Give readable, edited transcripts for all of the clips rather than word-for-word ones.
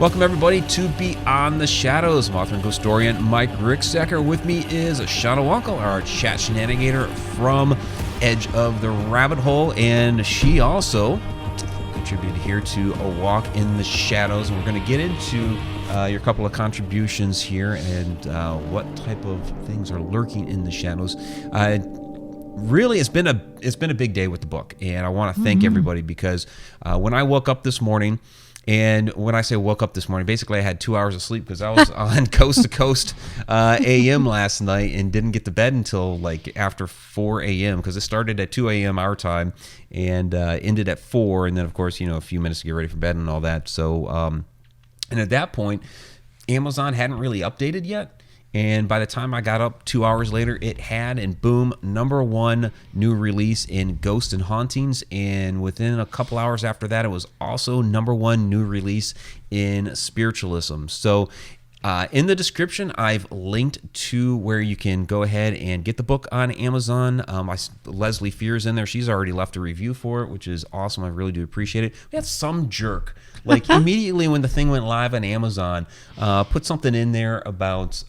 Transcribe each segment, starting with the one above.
Welcome everybody to Beyond the Shadows. I'm author and Beyond the Shadows. I'm author and ghost historian Mike Ricksecker. With me is Shadow Uncle, our chat shenanigator from Edge of the Rabbit Hole, and she also contributed here to A Walk in the Shadows. And we're going to get into your couple of contributions here and what type of things are lurking in the shadows. Really, it's been a big day with the book, and I want to thank everybody because when I woke up this morning, and when I say woke up this morning, basically I had 2 hours of sleep because I was on Coast to Coast AM last night and didn't get to bed until like after 4 a.m. because it started at 2 a.m. our time and ended at 4, and then of course a few minutes to get ready for bed and all that. So and at that point, Amazon hadn't really updated yet. And by the time I got up 2 hours later, it had, and boom, #1 new release in Ghosts and Hauntings. And within a couple hours after that, it was also #1 new release in Spiritualism. So in the description, I've linked to where you can go ahead and get the book on Amazon. Leslie Fear's in there. She's already left a review for it, which is awesome. I really do appreciate it. We had some jerk, like immediately when the thing went live on Amazon, put something in there about,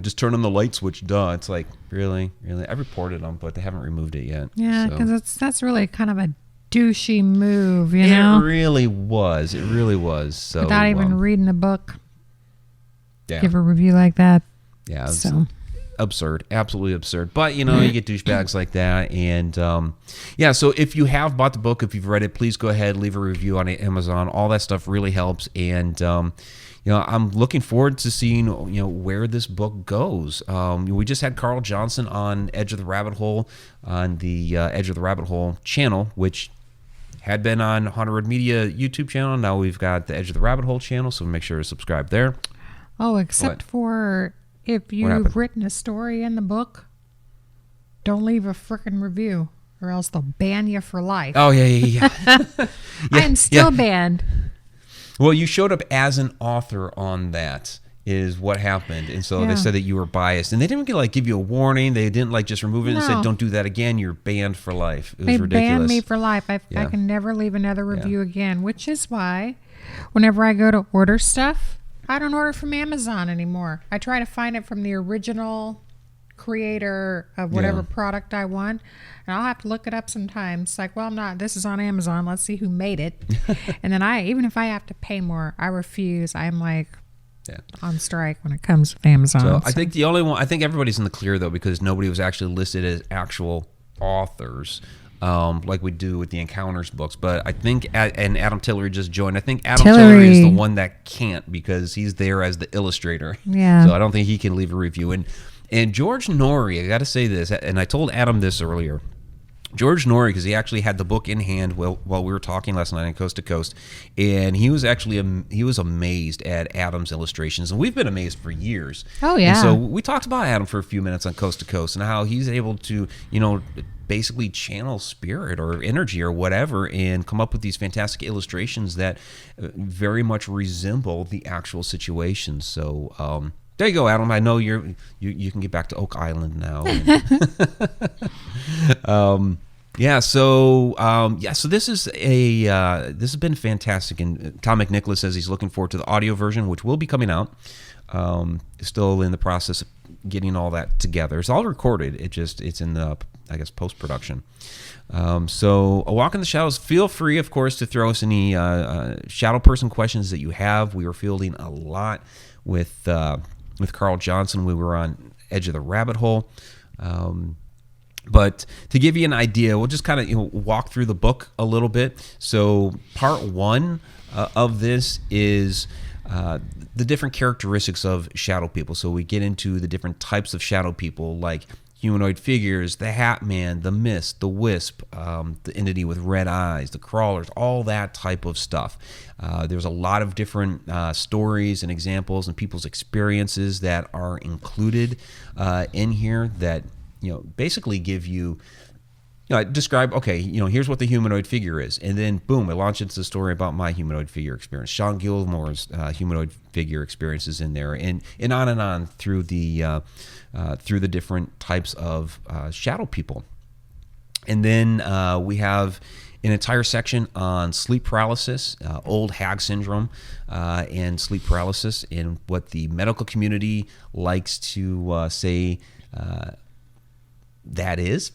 just turn on the light switch, duh. It's like, really? I reported them, but they haven't removed it yet. Yeah, because that's really kind of a douchey move, you know? It really was. So without even reading the book. Yeah. Give a review like that. Yeah, it's so absurd, absolutely absurd. But you get douchebags like that, and so if you have bought the book, if you've read it, please go ahead, leave a review on Amazon. All that stuff really helps, and I'm looking forward to seeing where this book goes. We just had Carl Johnson on Edge of the Rabbit Hole on the Edge of the Rabbit Hole channel, which had been on Haunted Road Media YouTube channel. Now we've got the Edge of the Rabbit Hole channel, so make sure to subscribe there. Oh, except for if you've written a story in the book, don't leave a frickin' review or else they'll ban you for life. Oh, yeah. I am still banned. Well, you showed up as an author on that is what happened. And so they said that you were biased. And they didn't give you a warning. They didn't just remove it and said, don't do that again. You're banned for life. It was ridiculous. They banned me for life. I can never leave another review again, which is why whenever I go to order stuff, I don't order from Amazon anymore. I try to find it from the original creator of whatever product I want, and I'll have to look it up sometimes. Like, well, this is on Amazon. Let's see who made it. And then even if I have to pay more, I refuse. I'm on strike when it comes to Amazon. So I think I think everybody's in the clear though, because nobody was actually listed as actual authors. Like we do with the Encounters books. But I think, and Adam Tillery just joined, I think Adam Tillery is the one that can't because he's there as the illustrator. Yeah. So I don't think he can leave a review. And George Norrie, I got to say this, and I told Adam this earlier. George Norrie, because he actually had the book in hand while we were talking last night on Coast to Coast, and he was amazed at Adam's illustrations, and we've been amazed for years. Oh yeah. And so we talked about Adam for a few minutes on Coast to Coast and how he's able to, basically channel spirit or energy or whatever and come up with these fantastic illustrations that very much resemble the actual situation. So there you go, Adam. I know you can get back to Oak Island now. So this is this has been fantastic, and Tom McNicholas says he's looking forward to the audio version, which will be coming out. Still in the process of getting all that together. It's all recorded. It's in the post-production. So A Walk in the Shadows, feel free, of course, to throw us any shadow person questions that you have. We were fielding a lot with Carl Johnson. We were on Edge of the Rabbit Hole. But to give you an idea, we'll just kind of walk through the book a little bit. So part 1 of this is the different characteristics of shadow people. So we get into the different types of shadow people, like humanoid figures, the Hat Man, the Mist, the Wisp, the entity with red eyes, the crawlers, all that type of stuff. There's a lot of different stories and examples and people's experiences that are included in here that basically give you describe, here's what the humanoid figure is. And then, boom, it launches into the story about my humanoid figure experience. Sean Gilmore's humanoid figure experiences in there. And on through the different types of shadow people. And then we have an entire section on sleep paralysis, old hag syndrome, and sleep paralysis, and what the medical community likes to say that is.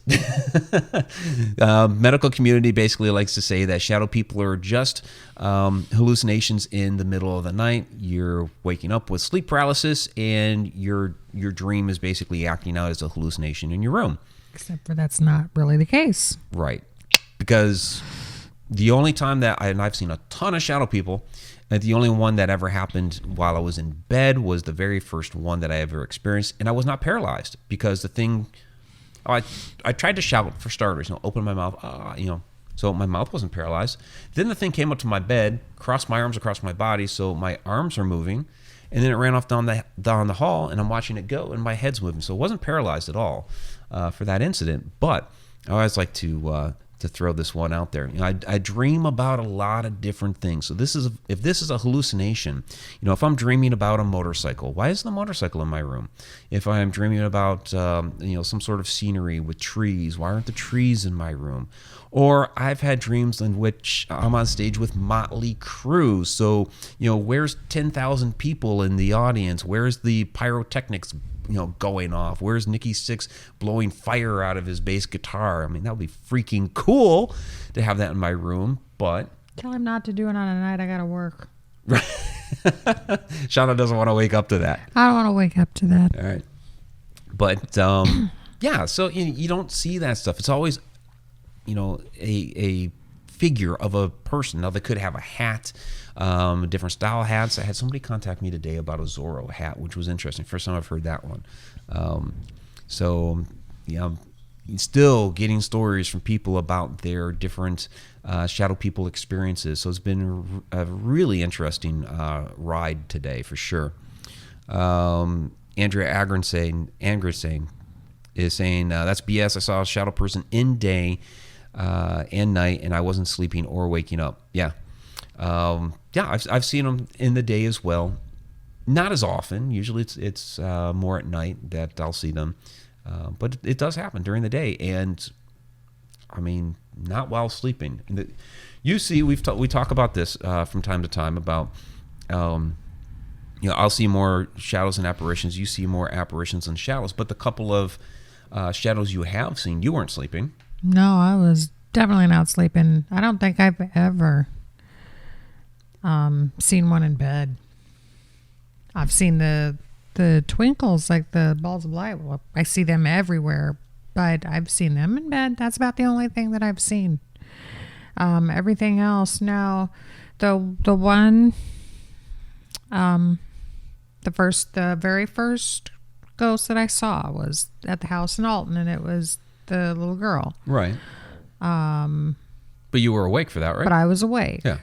Medical community basically likes to say that shadow people are just hallucinations in the middle of the night. You're waking up with sleep paralysis, and your dream is basically acting out as a hallucination in your room. Except for that's not really the case. Right. Because the only time that I've seen a ton of shadow people, and the only one that ever happened while I was in bed was the very first one that I ever experienced, and I was not paralyzed because the thing... I tried to shout for starters, open my mouth, so my mouth wasn't paralyzed. Then the thing came up to my bed, crossed my arms across my body, so my arms are moving, and then it ran off down the hall, and I'm watching it go, and my head's moving. So it wasn't paralyzed at all for that incident. But I always like to throw this one out there. I dream about a lot of different things. So if this is a hallucination, if I'm dreaming about a motorcycle, why is the motorcycle in my room? If I'm dreaming about some sort of scenery with trees, why aren't the trees in my room? Or I've had dreams in which I'm on stage with Motley Crue. So where's 10,000 people in the audience? Where's the pyrotechnics going off? Where's Nikki Sixx blowing fire out of his bass guitar? I mean, that would be freaking cool to have that in my room, but... Tell him not to do it on a night I gotta work. Shauna doesn't want to wake up to that. I don't want to wake up to that. All right. But, yeah, so you don't see that stuff. It's always, a figure of a person. Now, they could have a hat, different style hats. I had somebody contact me today about a Zorro hat, which was interesting. First time I've heard that one. Still getting stories from people about their different shadow people experiences. So it's been a really interesting ride today for sure. Andrea Agron is saying that's BS. I saw a shadow person in day and night, and I wasn't sleeping or waking up. Yeah. I've seen them in the day as well. Not as often. Usually it's more at night that I'll see them. But it does happen during the day, and I mean, not while sleeping. We talk about this from time to time about, I'll see more shadows and apparitions. You see more apparitions and shadows, but the couple of shadows you have seen, you weren't sleeping. No, I was definitely not sleeping. I don't think I've ever seen one in bed. I've seen the twinkles, like the balls of light. Well, I see them everywhere, but I've seen them in bed. That's about the only thing that I've seen. Everything else, no. The one, the very first ghost that I saw was at the house in Alton, and it was the little girl. Right. But you were awake for that, right? But I was awake. Yeah.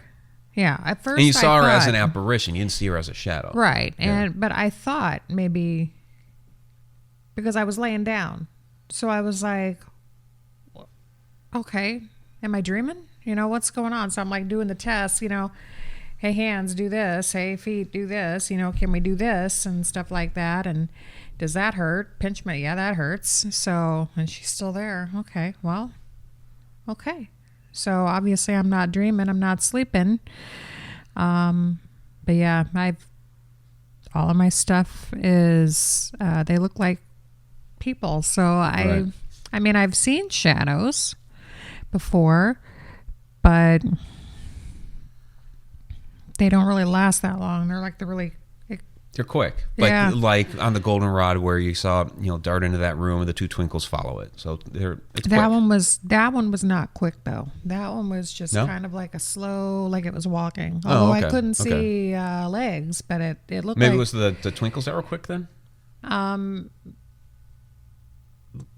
Yeah. At first, and you saw her as an apparition. You didn't see her as a shadow. Right. Yeah. But I thought maybe because I was laying down, so I was like, okay, am I dreaming? What's going on? So I'm like doing the test, hey, hands, do this. Hey, feet, do this. Can we do this and stuff like that? And does that hurt? Pinch me. Yeah, that hurts. So, and she's still there. Okay, well, okay. So obviously I'm not dreaming. I'm not sleeping. But yeah, all of my stuff is, they look like people. So I mean, I've seen shadows before, but they don't really last that long. They're quick. Yeah. Like on the goldenrod where you saw, dart into that room and the two twinkles follow it. So it's that quick. That one was not quick though. That one was just kind of like a slow, like it was walking. Although I couldn't see legs, but it looked Maybe like... it was the twinkles that were quick then?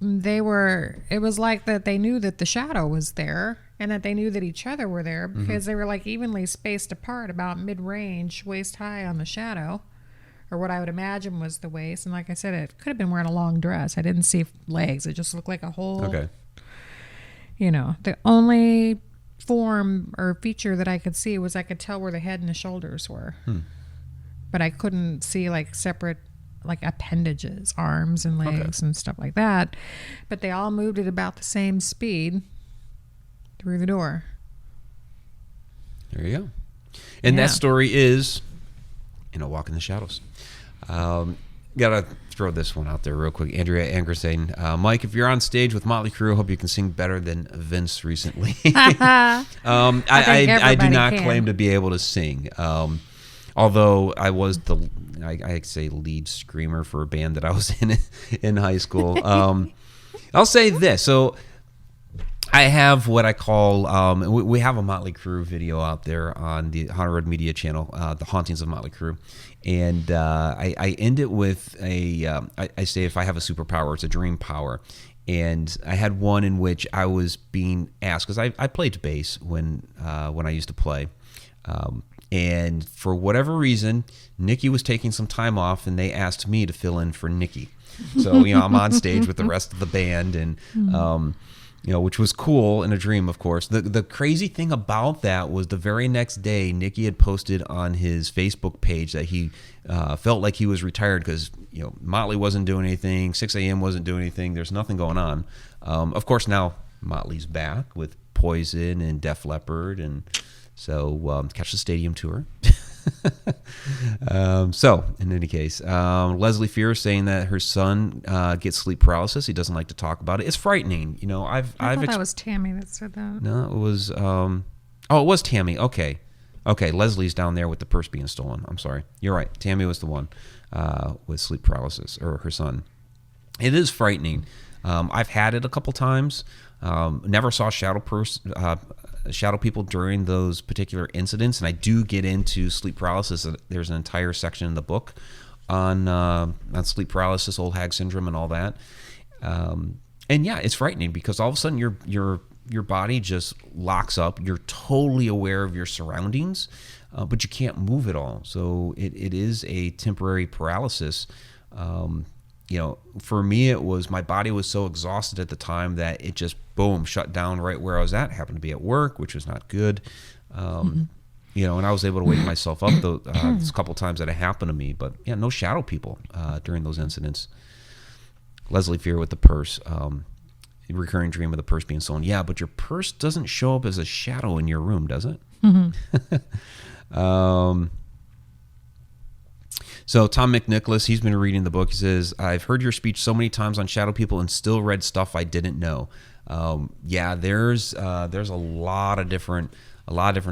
It was like that they knew that the shadow was there and that they knew that each other were there because they were like evenly spaced apart about mid-range, waist high on the shadow. Or what I would imagine was the waist. And like I said, it could have been wearing a long dress. I didn't see legs. It just looked like a whole... Okay. The only form or feature that I could see was I could tell where the head and the shoulders were. But I couldn't see like separate like appendages, arms and legs and stuff like that. But they all moved at about the same speed through the door. There you go. And that story is A Walk in the Shadows. Gotta throw this one out there real quick. Andrea Anger saying, Mike, if you're on stage with Motley Crue, hope you can sing better than Vince recently. I do not claim to be able to sing. Although I was I say lead screamer for a band that I was in high school. I'll say this. So I have what I call, we have a Motley Crue video out there on the Haunted Road Media channel, The Hauntings of Motley Crue. And I end it with I say if I have a superpower, it's a dream power. And I had one in which I was being asked, because I played bass when I used to play. And for whatever reason, Nikki was taking some time off, and they asked me to fill in for Nikki. So, I'm on stage with the rest of the band, and which was cool in a dream, of course. The crazy thing about that was the very next day, Nikki had posted on his Facebook page that he felt like he was retired because Motley wasn't doing anything, 6 a.m. wasn't doing anything. There's nothing going on. Of course, now Motley's back with Poison and Def Leppard, and so catch the stadium tour. So in any case, Leslie Fear saying that her son gets sleep paralysis. He doesn't like to talk about it. It's frightening. I thought that was Tammy that said that. No, it was. It was Tammy. Okay. Leslie's down there with the purse being stolen. I'm sorry. You're right. Tammy was the one with sleep paralysis, or her son. It is frightening. I've had it a couple times. Never saw shadow people during those particular incidents, and I do get into sleep paralysis. There's an entire section in the book on sleep paralysis, old hag syndrome, and all that. And yeah, it's frightening because all of a sudden your body just locks up. You're totally aware of your surroundings, but you can't move at all. So it is a temporary paralysis. For me, it was my body was so exhausted at the time that it just, boom, shut down right where I was at. Happened to be at work, which was not good. And I was able to wake myself up a couple times that it happened to me. But yeah, no shadow people during those incidents. Leslie Fear with the purse, recurring dream of the purse being stolen. Yeah, but your purse doesn't show up as a shadow in your room, does it? So Tom McNicholas, he's been reading the book. He says, I've heard your speech so many times on shadow people and still read stuff I didn't know. There's a lot of different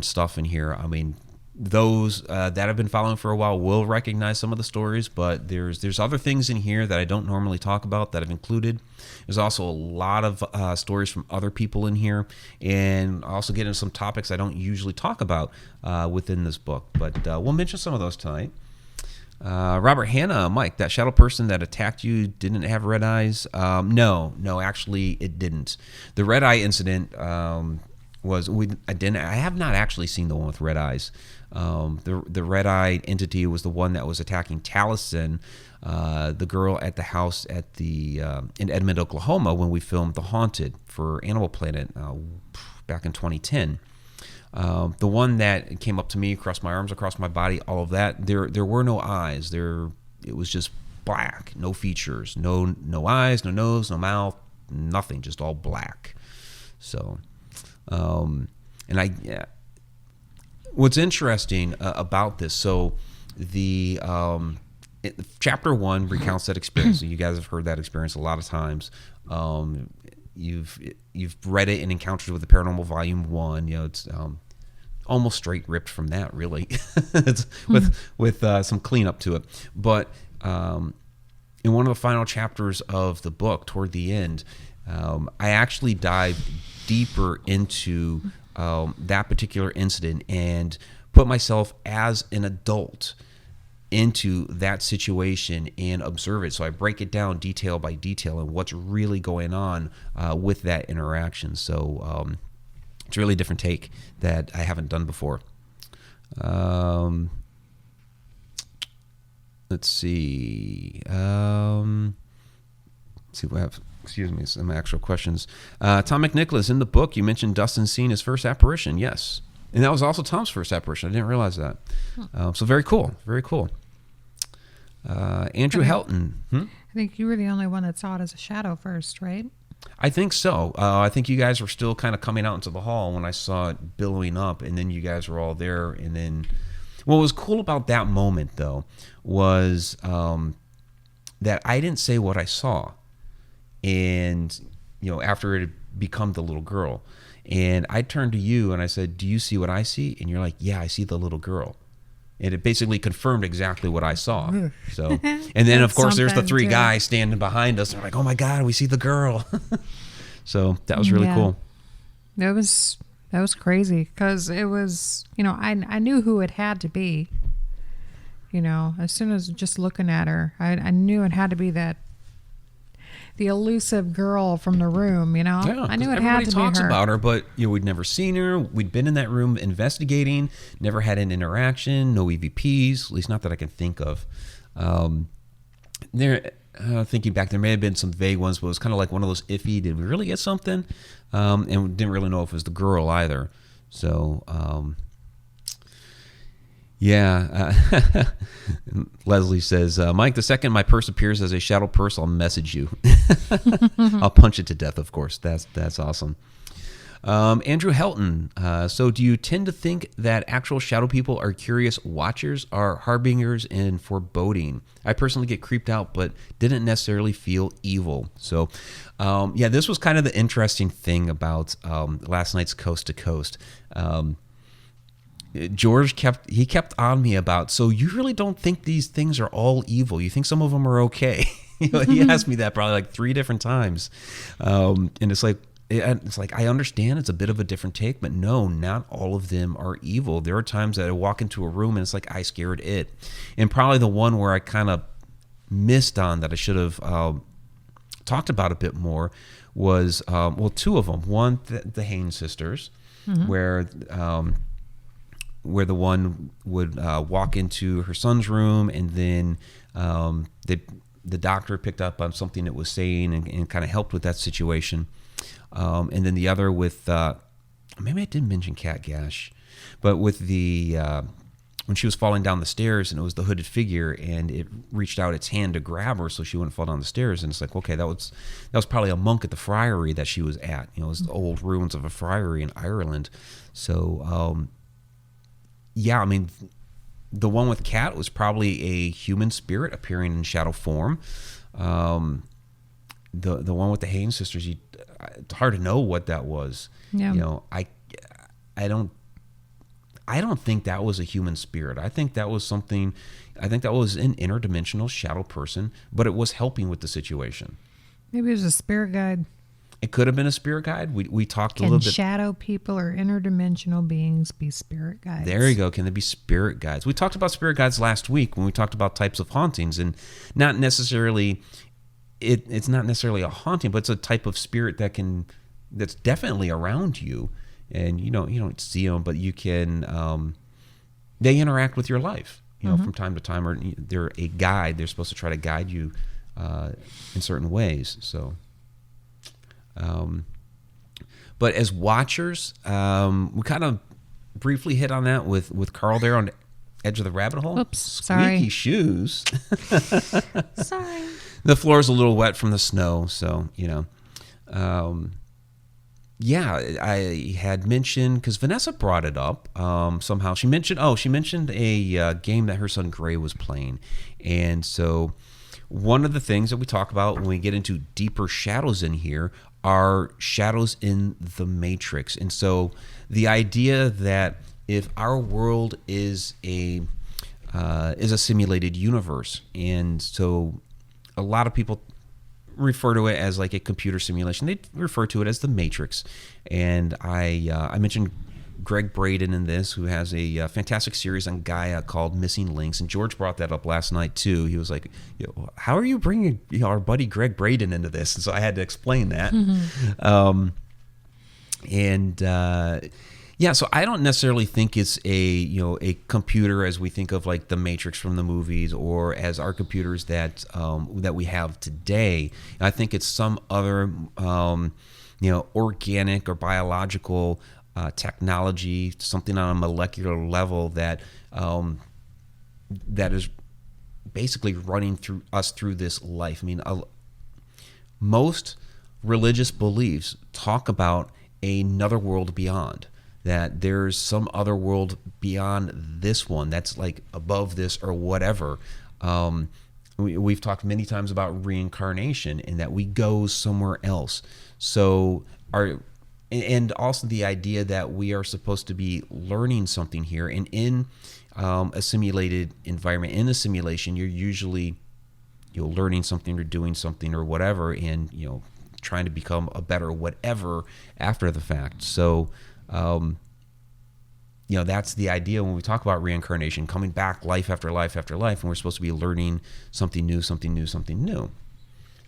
stuff in here. I mean, those that have been following for a while will recognize some of the stories, but there's other things in here that I don't normally talk about that I've included. There's also a lot of stories from other people in here, and I also get into some topics I don't usually talk about within this book, but we'll mention some of those tonight. Robert Hanna, Mike, that shadow person that attacked you didn't have red eyes? No, actually it didn't. The red eye incident I have not actually seen the one with red eyes. The red eye entity was the one that was attacking Taliesin, the girl at the house in Edmond, Oklahoma, when we filmed The Haunted for Animal Planet back in 2010. The one that came up to me, across my arms, across my body, all of that, there were no eyes. It was just black, no features, no eyes, no nose, no mouth, nothing, just all black. So, what's interesting about this, so the chapter 1 recounts that experience. So you guys have heard that experience a lot of times. You've read it in Encounters with the Paranormal Volume 1. It's almost straight ripped from that, really. It's with some cleanup to it. But in one of the final chapters of the book, toward the end, I actually dived deeper into that particular incident and put myself as an adult into that situation and observe it. So I break it down detail by detail and what's really going on with that interaction. So it's a really different take that I haven't done before. Let's see. Let's see what I have. Excuse me, some actual questions. Tom McNicholas, in the book, you mentioned Dustin seeing his first apparition. Yes. And that was also Tom's first apparition. I didn't realize that. So very cool. Very cool. Andrew Helton. I think you were the only one that saw it as a shadow first, right? I think so. I think you guys were still kind of coming out into the hall when I saw it billowing up, and then you guys were all there. And then, what was cool about that moment, though, was that I didn't say what I saw. And, after it had become the little girl. And I turned to you and I said, do you see what I see? And you're like, yeah, I see the little girl. And it basically confirmed exactly what I saw. So, and then of course there's the three guys standing behind us. And they're like, oh my God, we see the girl. So that was really cool. That was crazy because it was, I knew who it had to be. As soon as just looking at her, I knew it had to be the elusive girl from the room, Yeah, I knew it had to be her. Everybody talks about her, but we'd never seen her. We'd been in that room investigating, never had an interaction, no EVPs, at least not that I can think of. Thinking back, there may have been some vague ones, but it was kind of like one of those iffy, did we really get something? And we didn't really know if it was the girl either. So, Leslie says, Mike, the second my purse appears as a shadow purse, I'll message you. I'll punch it to death, of course. That's awesome. Andrew Helton, so do you tend to think that actual shadow people are curious watchers, are harbingers and foreboding? I personally get creeped out, but didn't necessarily feel evil. So, this was kind of the interesting thing about last night's Coast to Coast. George kept on me about, so you really don't think these things are all evil? You think some of them are okay? He asked me that probably like 3 different times. And it's like, I understand it's a bit of a different take, but no, not all of them are evil. There are times that I walk into a room and it's like I scared it. And probably the one where I kind of missed on that I should have talked about a bit more was, 2 of them. One, the Haynes Sisters, where the one would walk into her son's room, and then the doctor picked up on something it was saying and kind of helped with that situation. And then the other with, maybe I didn't mention Cat Gash, but with the, when she was falling down the stairs and it was the hooded figure and it reached out its hand to grab her so she wouldn't fall down the stairs. And it's like, okay, that was probably a monk at the friary that she was at. It was the old ruins of a friary in Ireland. So, the one with Cat was probably a human spirit appearing in shadow form. The one with the Haynes Sisters, it's hard to know what that was. Yeah. I don't think that was a human spirit. I think that was something. I think that was an interdimensional shadow person, but it was helping with the situation. Maybe it was a spirit guide. It could have been a spirit guide. We talked a little bit. Can shadow people or interdimensional beings be spirit guides? There you go. Can they be spirit guides? We talked about spirit guides last week when we talked about types of hauntings, and not necessarily. It's not necessarily a haunting, but it's a type of spirit that's definitely around you, and you don't see them, but you can. They interact with your life, from time to time, or they're a guide. They're supposed to try to guide you in certain ways. So. But as watchers, we kind of briefly hit on that with Carl there on the edge of the rabbit hole. Oops, Squeaky sorry. shoes. Sorry. The floor is a little wet from the snow, so I had mentioned, because Vanessa brought it up somehow. She mentioned a game that her son Gray was playing, and so one of the things that we talk about when we get into deeper shadows in here are shadows in the Matrix. And so the idea that if our world is a simulated universe, and so a lot of people refer to it as like a computer simulation. They refer to it as the Matrix. And I mentioned Gregg Braden in this, who has a fantastic series on Gaia called Missing Links, and George brought that up last night too. He was like, "How are you bringing our buddy Gregg Braden into this?" And so I had to explain that. So I don't necessarily think it's a computer as we think of like the Matrix from the movies, or as our computers that we have today. I think it's some other organic or biological technology, something on a molecular level that is basically running through this life. I mean, most religious beliefs talk about another world beyond, that there's some other world beyond this one that's like above this or whatever. We've talked many times about reincarnation and that we go somewhere else. So and also the idea that we are supposed to be learning something here, and in a simulated environment, in a simulation, you're usually learning something or doing something or whatever, and trying to become a better whatever after the fact. So that's the idea when we talk about reincarnation, coming back life after life after life, and we're supposed to be learning something new, something new, something new.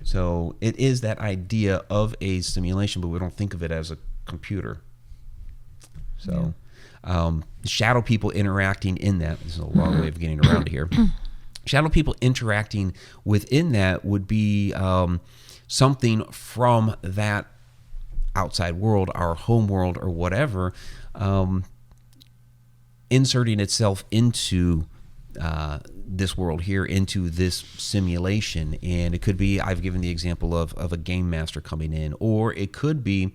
So it is that idea of a simulation, but we don't think of it as a computer. So shadow people interacting in that, this is a long way of getting around here. Shadow people interacting within that would be something from that outside world, our home world or whatever, inserting itself into this world here, into this simulation. And it could be, I've given the example of a game master coming in, or it could be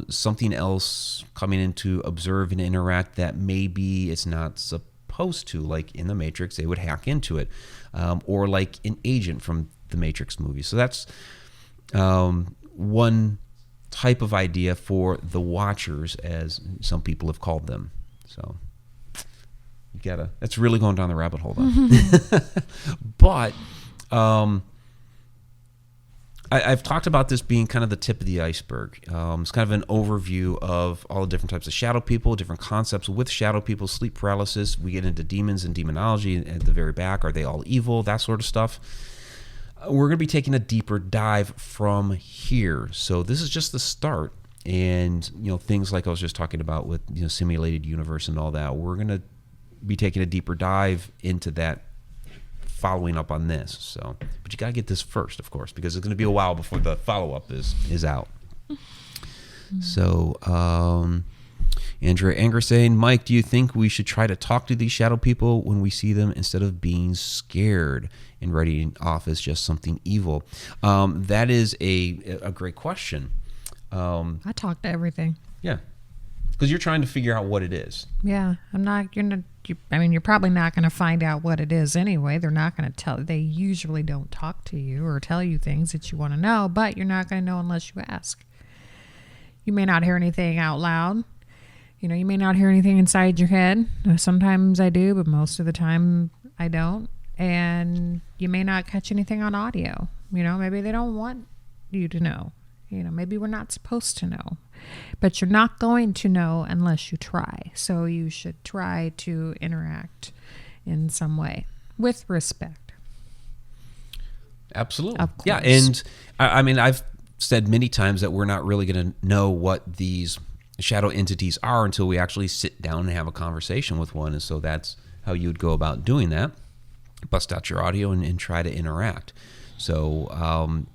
something else coming in to observe and interact that maybe it's not supposed to, like in the Matrix, they would hack into it, or like an agent from the Matrix movie. So that's one type of idea for the Watchers, as some people have called them. So that's really going down the rabbit hole, though. But I've talked about this being kind of the tip of the iceberg. It's kind of an overview of all the different types of shadow people, different concepts with shadow people, sleep paralysis. We get into demons and demonology at the very back. Are they all evil? That sort of stuff. We're going to be taking a deeper dive from here. So this is just the start. And, things like I was just talking about with, simulated universe and all that, we're going to be taking a deeper dive into that following up on this. So, but you got to get this first, of course, because it's going to be a while before the follow-up is out. So, Andrea Anger saying, Mike, do you think we should try to talk to these shadow people when we see them instead of being scared and writing off as just something evil? That is a great question. I talk to everything. Yeah. Because you're trying to figure out what it is. Yeah. You're probably not going to find out what it is anyway. They're not going to tell. They usually don't talk to you or tell you things that you want to know, but you're not going to know unless you ask. You may not hear anything out loud. You may not hear anything inside your head. Sometimes I do, but most of the time I don't. And you may not catch anything on audio. Maybe they don't want you to know. Maybe we're not supposed to know, but you're not going to know unless you try. So you should try to interact in some way with respect. Absolutely. Of course. Yeah. And I've said many times that we're not really going to know what these shadow entities are until we actually sit down and have a conversation with one. And so that's how you would go about doing that. Bust out your audio and try to interact. So,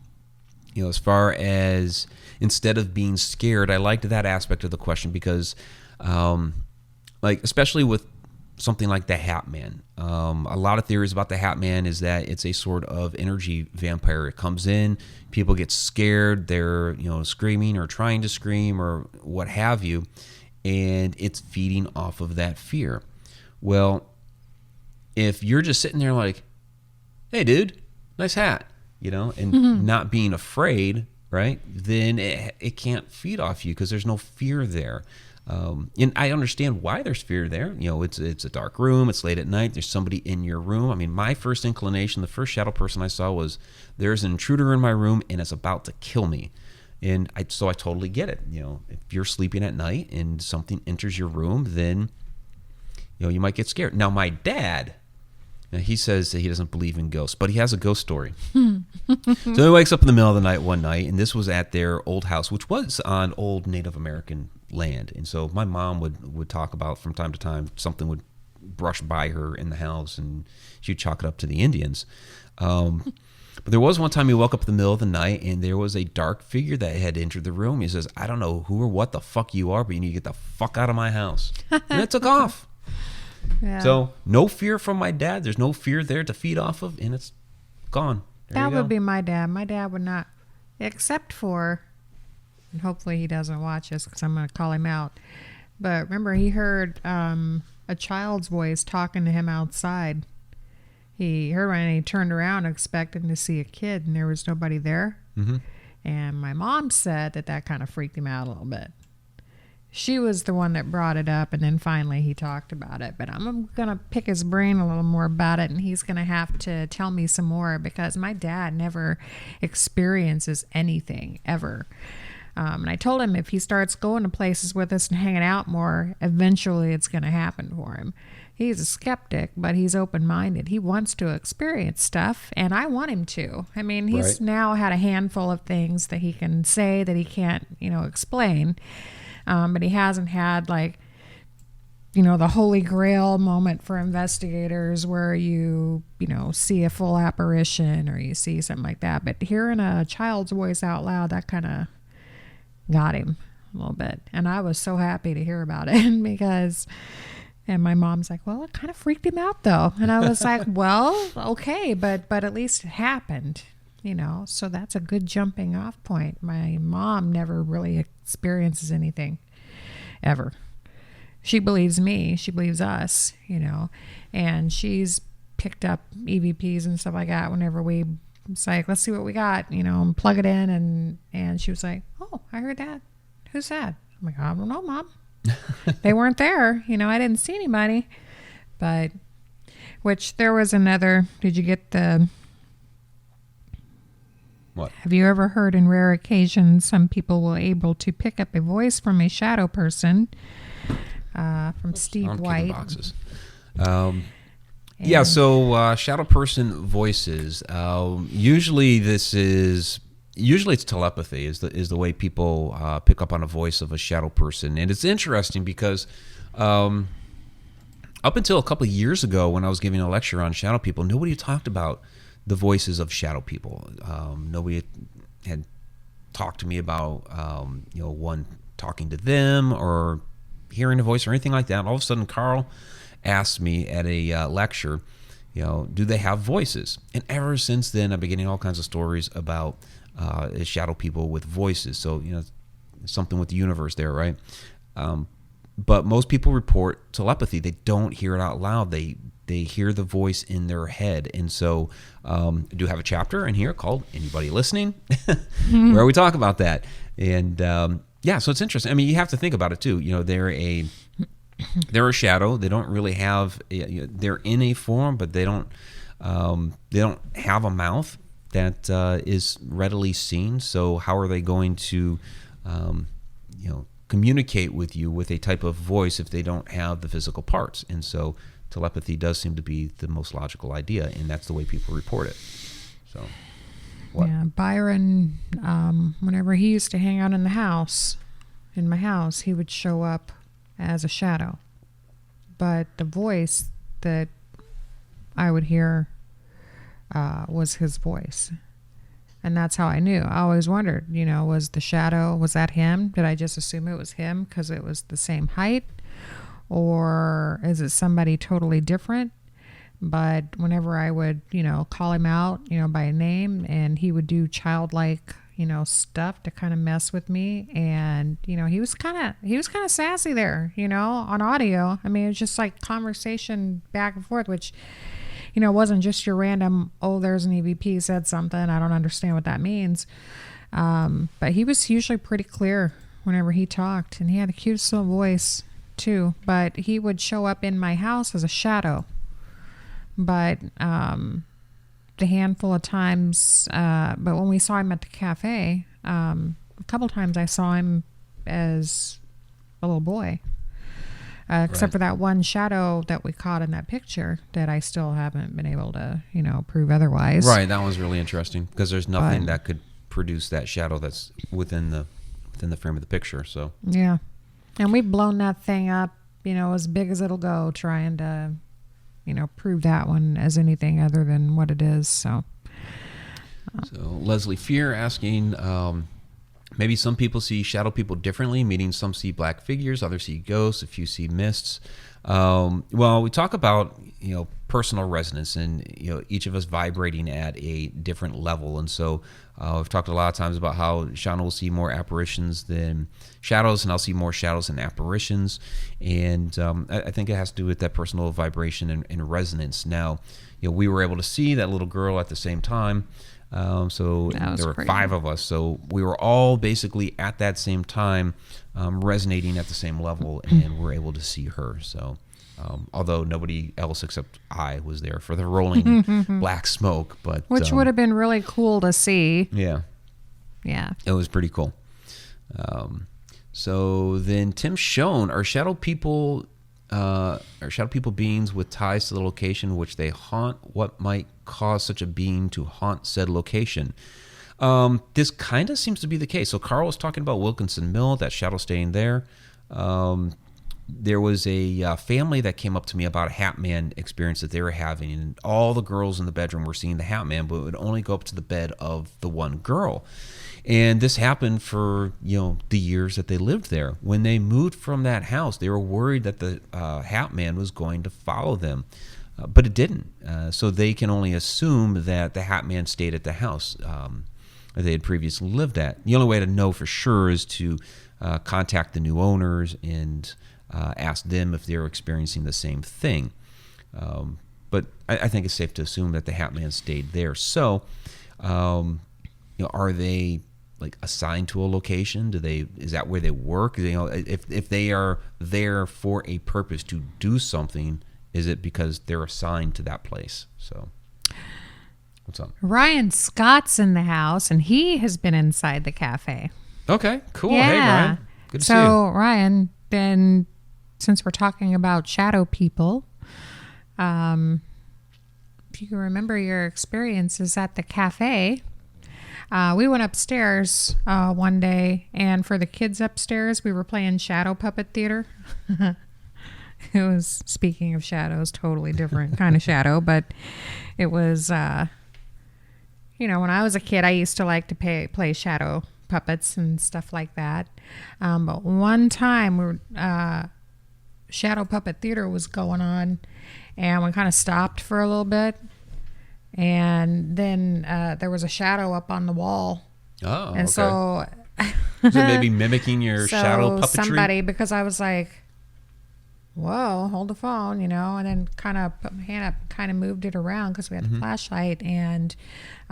as far as instead of being scared, I liked that aspect of the question because, especially with something like the Hat Man, a lot of theories about the Hat Man is that it's a sort of energy vampire. It comes in, people get scared, they're screaming or trying to scream or what have you, and it's feeding off of that fear. Well, if you're just sitting there like, hey, dude, nice hat, and not being afraid, right, then it can't feed off you because there's no fear there. And I understand why there's fear there. It's a dark room. It's late at night. There's somebody in your room. My first inclination, the first shadow person I saw was there's an intruder in my room and it's about to kill me. And so I totally get it. If you're sleeping at night and something enters your room, then, you might get scared. Now, my dad, he says that he doesn't believe in ghosts, but he has a ghost story. So he wakes up in the middle of the night one night, and this was at their old house, which was on old Native American land. And so my mom would talk about from time to time, something would brush by her in the house, and she'd chalk it up to the Indians. But there was one time he woke up in the middle of the night, and there was a dark figure that had entered the room. He says, I don't know who or what the fuck you are, but you need to get the fuck out of my house. And it took off. Yeah. So no fear from my dad. There's no fear there to feed off of, and it's gone. That would be my dad. My dad would not except for, and hopefully he doesn't watch this because I'm going to call him out. But remember, he heard a child's voice talking to him outside. He heard when he turned around expecting to see a kid, and there was nobody there. Mm-hmm. And my mom said that kind of freaked him out a little bit. She was the one that brought it up, and then finally he talked about it. But I'm going to pick his brain a little more about it, and he's going to have to tell me some more because my dad never experiences anything, ever. And I told him if he starts going to places with us and hanging out more, eventually it's going to happen for him. He's a skeptic, but he's open-minded. He wants to experience stuff, and I want him to. I mean, he's now had a handful of things that he can say that he can't, explain. But he hasn't had the Holy Grail moment for investigators where you see a full apparition or you see something like that. But hearing a child's voice out loud, that kind of got him a little bit. And I was so happy to hear about it because, and my mom's like, well, it kind of freaked him out though. And I was like, well, okay, but at least it happened. So that's a good jumping off point. My mom never really experiences anything ever. She believes me, she believes us, and she's picked up EVPs and stuff like that whenever it's like, let's see what we got, and plug it in, and she was like, oh, I heard that. Who's that? I'm like, I don't know, Mom. They weren't there. I didn't see anybody. But, which there was another, did you get the... What? Have you ever heard in rare occasions some people were able to pick up a voice from a shadow person? From Steve White. Boxes. So shadow person voices. Usually it's telepathy is the way people pick up on a voice of a shadow person, and it's interesting because up until a couple of years ago when I was giving a lecture on shadow people, nobody talked about the voices of shadow people. Nobody had talked to me about one talking to them or hearing a voice or anything like that. All of a sudden, Carl asked me at a lecture, do they have voices? And ever since then, I've been getting all kinds of stories about shadow people with voices. So something with the universe there, right? But most people report telepathy. They don't hear it out loud. They hear the voice in their head. And so I do have a chapter in here called Anybody Listening, where we talk about that. And so it's interesting. I mean, you have to think about it too. They're a shadow. They don't really have, they're in a form, but they don't have a mouth that is readily seen. So how are they going to, communicate with you with a type of voice if they don't have the physical parts? And so telepathy does seem to be the most logical idea, and that's the way people report it. So, what? Yeah, Byron, whenever he used to hang out in my house, he would show up as a shadow. But the voice that I would hear was his voice. And that's how I knew. I always wondered, was the shadow, was that him? Did I just assume it was him because it was the same height? Or is it somebody totally different? But whenever I would, call him out, by name, and he would do childlike, stuff to kind of mess with me. And, he was kind of sassy there, on audio. I mean, it was just like conversation back and forth, which, wasn't just your random, oh, there's an EVP said something. I don't understand what that means. But he was usually pretty clear whenever he talked, and he had the cutest little voice too. But he would show up in my house as a shadow. But the handful of times, but when we saw him at the cafe, a couple times I saw him as a little boy. Except for that one shadow that we caught in that picture that I still haven't been able to, prove otherwise. Right, that was really interesting because there's nothing that could produce that shadow that's within the frame of the picture. So yeah, and we've blown that thing up, as big as it'll go, trying to, prove that one as anything other than what it is. So Leslie Fear asking, Maybe some people see shadow people differently, meaning some see black figures, others see ghosts, a few see mists. Well, we talk about, personal resonance and, each of us vibrating at a different level. And so we've talked a lot of times about how Shauna will see more apparitions than shadows, and I'll see more shadows than apparitions. And I think it has to do with that personal vibration and resonance. Now, we were able to see that little girl at the same time. So there were 5 of us. So we were all basically at that same time resonating at the same level, and we're able to see her. So although nobody else except I was there for the rolling black smoke, but which would have been really cool to see. Yeah, it was pretty cool. So then Tim Schoen, are shadow people beings with ties to the location which they haunt? What might cause such a being to haunt said location? This kind of seems to be the case. So Carl was talking about Wilkinson Mill, that shadow staying there. There was a family that came up to me about a Hat Man experience that they were having, and all the girls in the bedroom were seeing the Hat Man, but it would only go up to the bed of the one girl. And this happened for, the years that they lived there. When they moved from that house, they were worried that the Hat Man was going to follow them, but it didn't. So they can only assume that the Hat Man stayed at the house that they had previously lived at. The only way to know for sure is to contact the new owners and ask them if they're experiencing the same thing. But I think it's safe to assume that the Hat Man stayed there. So, are they like assigned to a location? Is that where they work? If they are there for a purpose to do something, is it because they're assigned to that place? So, what's up? Ryan Scott's in the house, and he has been inside the cafe. Okay, cool. Yeah. Hey, Ryan. Good to see you. So, Ryan, then since we're talking about shadow people, if you can remember your experiences at the cafe, we went upstairs one day, and for the kids upstairs, we were playing shadow puppet theater. It was, speaking of shadows, totally different kind of shadow, but it was, when I was a kid, I used to like to play shadow puppets and stuff like that. But one time, shadow puppet theater was going on, and we kind of stopped for a little bit. And then there was a shadow up on the wall. Oh, and okay. so is it maybe mimicking your shadow puppetry? Somebody, because I was like, whoa, hold the phone, and then kind of put my hand up, kind of moved it around because we had the flashlight, and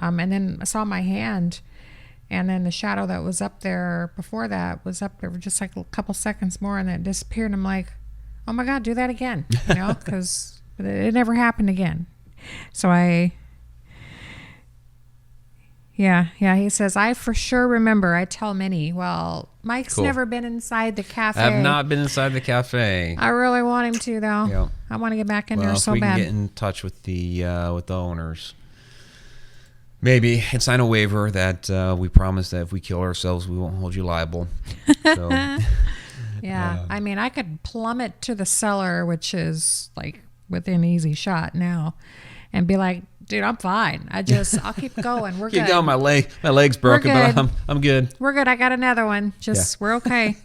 then I saw my hand, and then the shadow that was up there before that was up there for just like a couple seconds more, and then it disappeared, and I'm like, oh my God, do that again, because it never happened again. So he says, I for sure remember. I tell Minnie. Well, Mike's Cool. never been inside the cafe. I have not been inside the cafe. I really want him to, though. Yeah. I want to get back in there so if we bad. can get in touch with the owners, maybe, and sign a waiver that we promise that if we kill ourselves, we won't hold you liable. So, yeah. I mean, I could plummet to the cellar, which is within easy shot now, and be like, dude, I'm fine. I'll keep going. We're keep good. going. My leg's broken, but I'm good. We're good. I got another one. We're okay.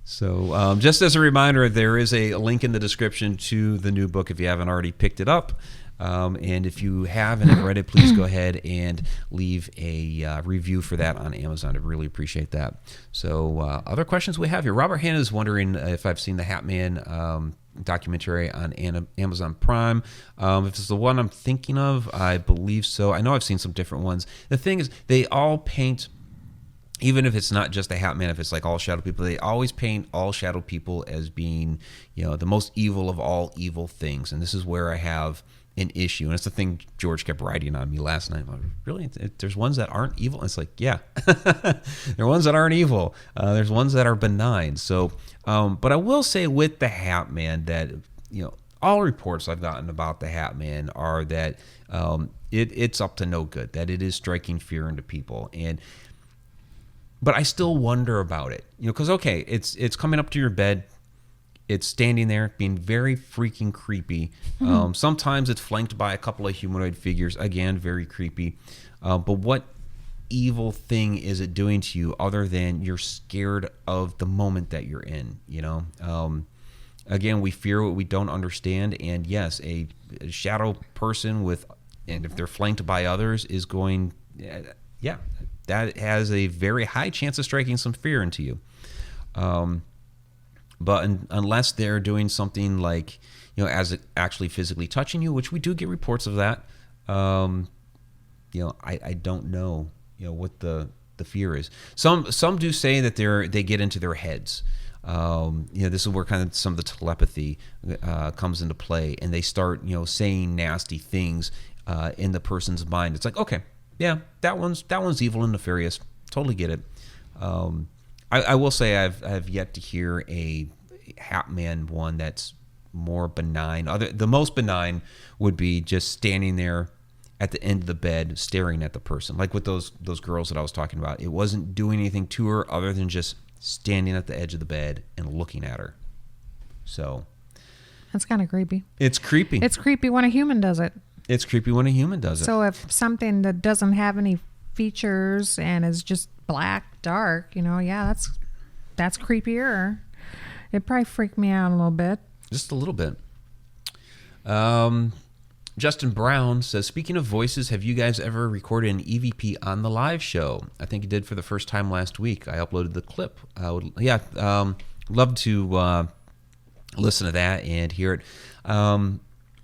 So just as a reminder, there is a link in the description to the new book if you haven't already picked it up. And if you haven't read it, please go ahead and leave a review for that on Amazon. I'd really appreciate that. So other questions we have here. Robert Hanna is wondering if I've seen the Hat Man documentary on Amazon Prime. If it's the one I'm thinking of, I believe so. I know I've seen some different ones. The thing is, they all paint, even if it's not just the Hat Man, if it's like all shadow people, they always paint all shadow people as being, the most evil of all evil things. And this is where I have an issue. And it's the thing George kept writing on me last night. Like, really? There's ones that aren't evil? And it's like, yeah. There are ones that aren't evil. There's ones that are benign. So, but I will say with the Hat Man that, all reports I've gotten about the Hat Man are that it's up to no good, that it is striking fear into people. But I still wonder about it, because, okay, it's coming up to your bed. It's standing there being very freaking creepy. Sometimes it's flanked by a couple of humanoid figures. Again, very creepy. But what evil thing is it doing to you other than you're scared of the moment that you're in, you know? Again, we fear what we don't understand, and yes, a shadow person and if they're flanked by others is going, yeah, that has a very high chance of striking some fear into you. But unless they're doing something like, you know, as it actually physically touching you, which we do get reports of that, you know, I don't know, you know, what the fear is. Some do say that they get into their heads. You know, this is where kind of some of the telepathy comes into play, and they start, you know, saying nasty things in the person's mind. It's like, okay, yeah, that one's evil and nefarious. Totally get it. I will say I've yet to hear a Hat Man one that's more benign. The most benign would be just standing there at the end of the bed staring at the person, like with those girls that I was talking about. It wasn't doing anything to her other than just standing at the edge of the bed and looking at her. So that's kind of creepy. It's creepy. It's creepy when a human does it. It's creepy when a human does it. So if something that doesn't have any features and is just black, dark, you know, yeah, that's creepier. It probably freaked me out a little bit. Just a little bit. Justin Brown says, speaking of voices, have you guys ever recorded an EVP on the live show? I think you did for the first time last week. I uploaded the clip. Love to listen to that and hear it.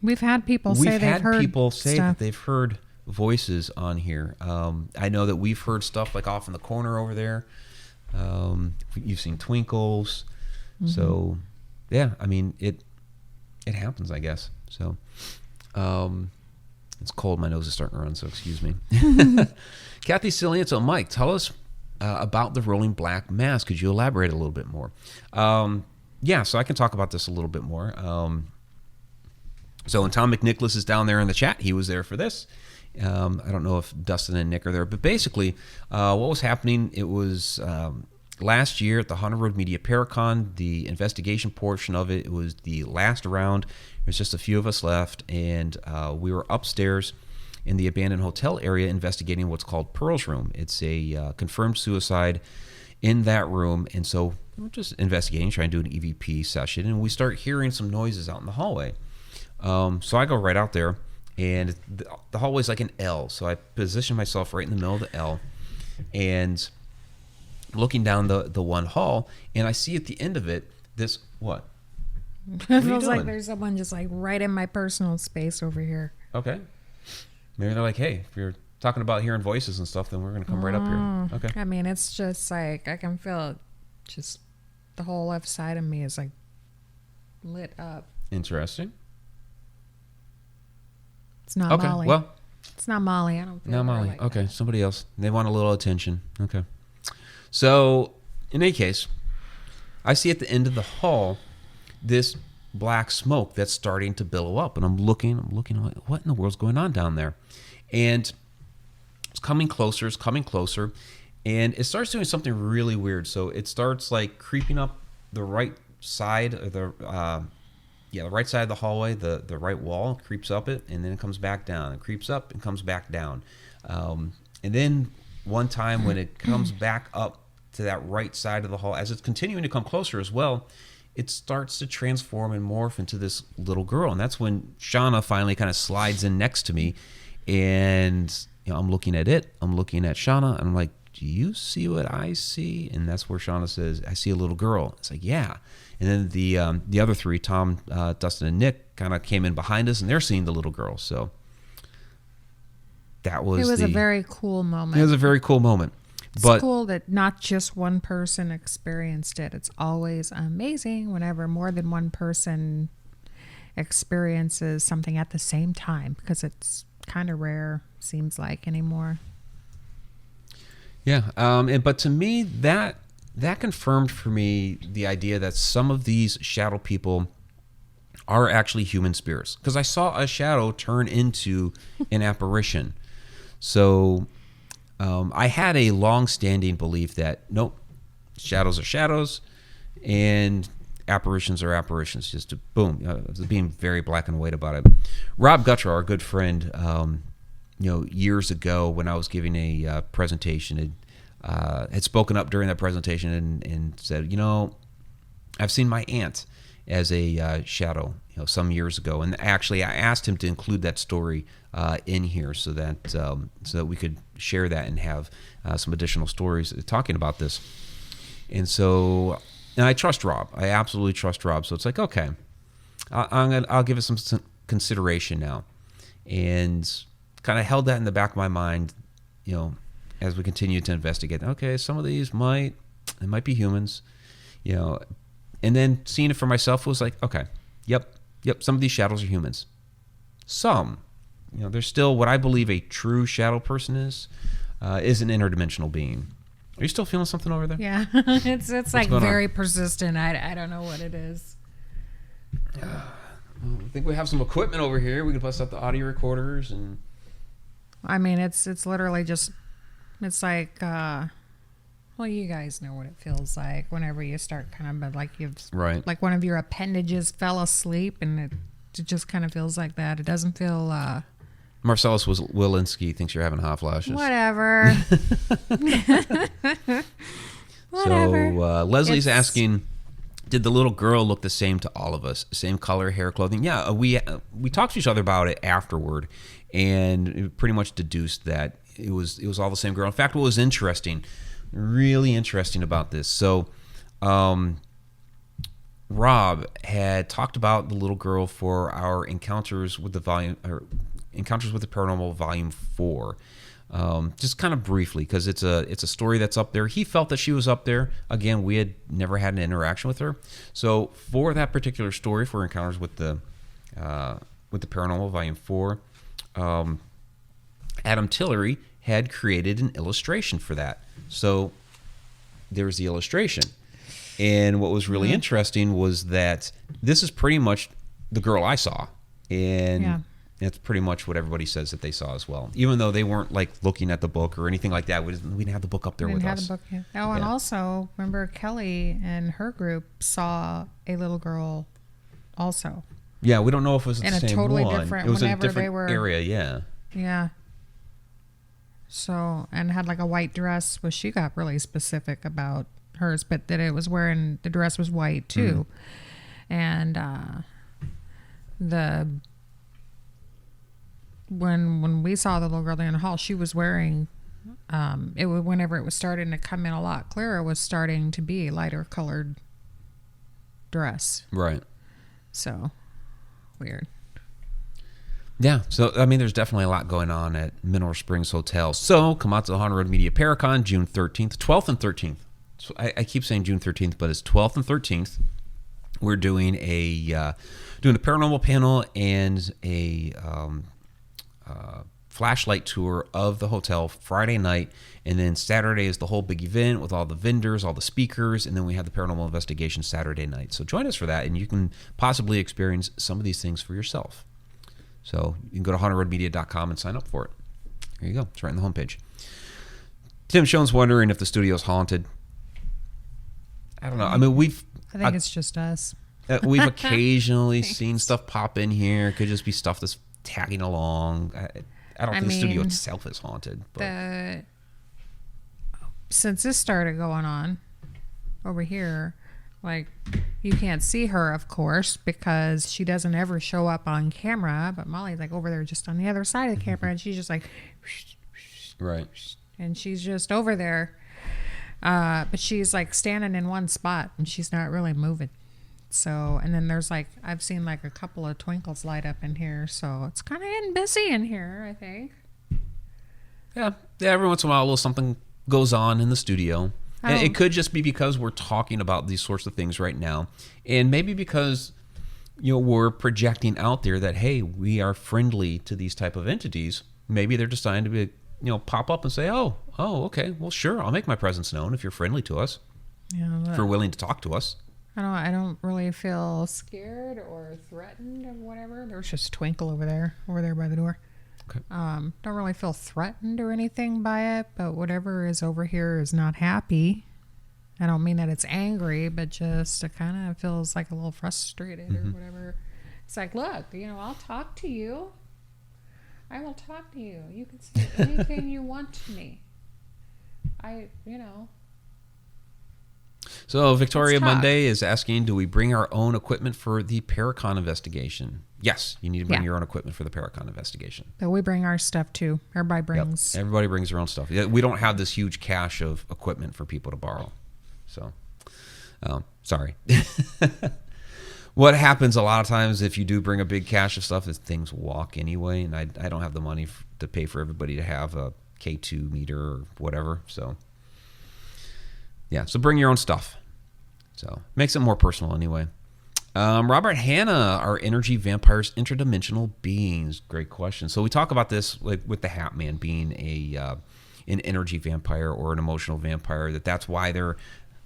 We've had people say that they've heard voices on here. I know that we've heard stuff like off in the corner over there. You've seen twinkles. Mm-hmm. So, yeah, I mean, it happens, I guess. So, it's cold. My nose is starting to run, so excuse me. Kathy Cillian, so Mike, tell us about the rolling black mass. Could you elaborate a little bit more? Yeah, so I can talk about this a little bit more. So when Tom McNicholas is down there in the chat, he was there for this. I don't know if Dustin and Nick are there, but basically what was happening, it was last year at the Haunted Road Media Paracon, the investigation portion of it was the last round. There's just a few of us left, and we were upstairs in the abandoned hotel area investigating what's called Pearl's Room. It's a confirmed suicide in that room, and so we're just investigating, trying to do an EVP session, and we start hearing some noises out in the hallway. So I go right out there, and the hallway's like an L, so I position myself right in the middle of the L, and looking down the one hall, and I see at the end of it this, what? It feels like there's someone just like right in my personal space over here. Okay. Maybe they're like, hey, if you're talking about hearing voices and stuff, then we're going to come right up here. Okay. I mean, it's just like, I can feel it. Just the whole left side of me is like lit up. Interesting. It's not okay. Molly. Well, it's not Molly. I don't feel not Molly. like okay. that. Somebody else. They want a little attention. Okay. So in any case, I see at the end of the hall this black smoke that's starting to billow up, and I'm looking like, what in the world's going on down there? And it's coming closer, and it starts doing something really weird. So it starts like creeping up the right side of the right side of the hallway, the right wall, creeps up it, and then it comes back down. It creeps up and comes back down. And then one time when it comes back up to that right side of the hall, as it's continuing to come closer as well, it starts to transform and morph into this little girl. And that's when Shauna finally kind of slides in next to me. And I'm looking at it. I'm looking at Shauna. And I'm like, do you see what I see? And that's where Shauna says, I see a little girl. It's like, yeah. And then the other three, Tom, Dustin, and Nick, kind of came in behind us, and they're seeing the little girl. So it was a very cool moment. It was a very cool moment. It's cool that not just one person experienced it. It's always amazing whenever more than one person experiences something at the same time, because it's kind of rare, seems like, anymore. Yeah, but to me, that confirmed for me the idea that some of these shadow people are actually human spirits, because I saw a shadow turn into an apparition. So I had a long-standing belief that, nope, shadows are shadows and apparitions are apparitions. Just to, boom, being very black and white about it. Rob Guttrell, our good friend, years ago when I was giving a presentation, had spoken up during that presentation and said, I've seen my aunt as a shadow, some years ago, and actually I asked him to include that story in here so that we could share that and have some additional stories talking about this. And so, and I trust Rob. I absolutely trust Rob. So it's like, okay, I'll give it some consideration now, and kind of held that in the back of my mind, as we continue to investigate. Okay, some of these might be humans, and then seeing it for myself was like, okay, yep, some of these shadows are humans. Some, there's still what I believe a true shadow person is an interdimensional being. Are you still feeling something over there? Yeah, it's like very persistent. I don't know what it is. I think we have some equipment over here. We can bust out the audio recorders and. I mean, it's literally just, it's like, well, you guys know what it feels like whenever you start kind of like like one of your appendages fell asleep, and it just kind of feels like that. It doesn't feel. Marcellus Wilinski thinks you're having hot flashes. Whatever. Whatever. So Leslie's asking, did the little girl look the same to all of us? Same color, hair, clothing? Yeah, we talked to each other about it afterward, and it pretty much deduced that it was all the same girl. In fact, what was really interesting about this, so Rob had talked about the little girl for our Encounters with the Paranormal Volume 4. Just kind of briefly, because it's a story that's up there. He felt that she was up there. Again, we had never had an interaction with her. So for that particular story, for Encounters with the Paranormal Volume 4, Adam Tillery had created an illustration for that. So there was the illustration. And what was really interesting was that this is pretty much the girl I saw. And that's pretty much what everybody says that they saw as well. Even though they weren't like looking at the book or anything like that. We didn't have the book up there with us. We didn't have the book yet. Oh, and also, remember Kelly and her group saw a little girl also. Yeah, we don't know if it was the same one. In a totally different, it was whenever a different they were, area, yeah. Yeah. So, and had like a white dress. Well, she got really specific about hers, but that it was wearing, the dress was white too. And when we saw the little girl in the hall, she was wearing, it was, whenever it was starting to come in a lot clearer, was starting to be a lighter colored dress. Right. So, weird. Yeah, so, I mean, there's definitely a lot going on at Mineral Springs Hotel. So, come out to the Haunted Road Media Paracon, June 13th, 12th and 13th. So I keep saying June 13th, but it's 12th and 13th. We're doing a paranormal panel and a flashlight tour of the hotel Friday night, and then Saturday is the whole big event with all the vendors, all the speakers, and then we have the paranormal investigation Saturday night. So join us for that, and you can possibly experience some of these things for yourself. So you can go to hauntedroadmedia.com and sign up for it. There you go. It's right on the homepage. Tim Schoen's wondering if the studio's haunted. I don't know. I mean, I think it's just us. We've occasionally seen stuff pop in here. It could just be stuff that's tagging along. I don't think the studio itself is haunted. But. Since this started going on over here, like, you can't see her, of course, because she doesn't ever show up on camera. But Molly's like over there just on the other side of the camera, and she's just like, right. And she's just over there. But she's like standing in one spot, and she's not really moving. So, and then there's like, I've seen like a couple of twinkles light up in here. So it's kind of getting busy in here, I think. Yeah. Every once in a while, a little something goes on in the studio. And it could just be because we're talking about these sorts of things right now. And maybe because, we're projecting out there that, hey, we are friendly to these type of entities. Maybe they're deciding to be, pop up and say, oh, okay, well, sure, I'll make my presence known if you're friendly to us. Yeah, if you're willing to talk to us. I don't really feel scared or threatened or whatever. There's just a twinkle over there by the door. Okay. Don't really feel threatened or anything by it, but whatever is over here is not happy. I don't mean that it's angry, but just it kind of feels like a little frustrated or whatever. It's like, look, I'll talk to you. I will talk to you. You can say anything you want to me. So Victoria Monday is asking, do we bring our own equipment for the Paracon investigation? Yes, you need to bring your own equipment for the Paracon investigation. But we bring our stuff too. Everybody brings. Yep. Everybody brings their own stuff. We don't have this huge cache of equipment for people to borrow. So, sorry. What happens a lot of times if you do bring a big cache of stuff is things walk anyway, and I don't have the money to pay for everybody to have a K2 meter or whatever. So, yeah, so bring your own stuff. So, makes it more personal anyway. Robert Hanna, are energy vampires interdimensional beings? Great question. So we talk about this with the Hat Man being an energy vampire or an emotional vampire. That's why they're,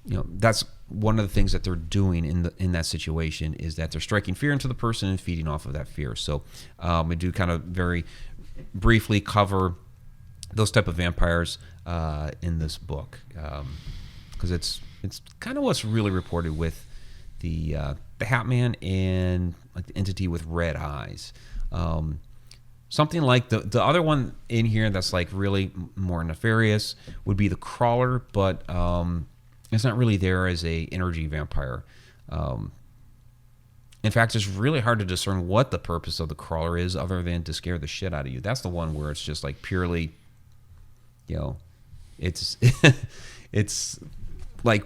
that's one of the things that they're doing in that situation is that they're striking fear into the person and feeding off of that fear. So we do kind of very briefly cover those type of vampires in this book because it's kind of what's really reported with the Hat Man and like the entity with red eyes. Something like the other one in here that's like really more nefarious would be the Crawler, but it's not really there as a energy vampire. In fact, it's really hard to discern what the purpose of the Crawler is other than to scare the shit out of you. That's the one where it's just like purely, it's it's like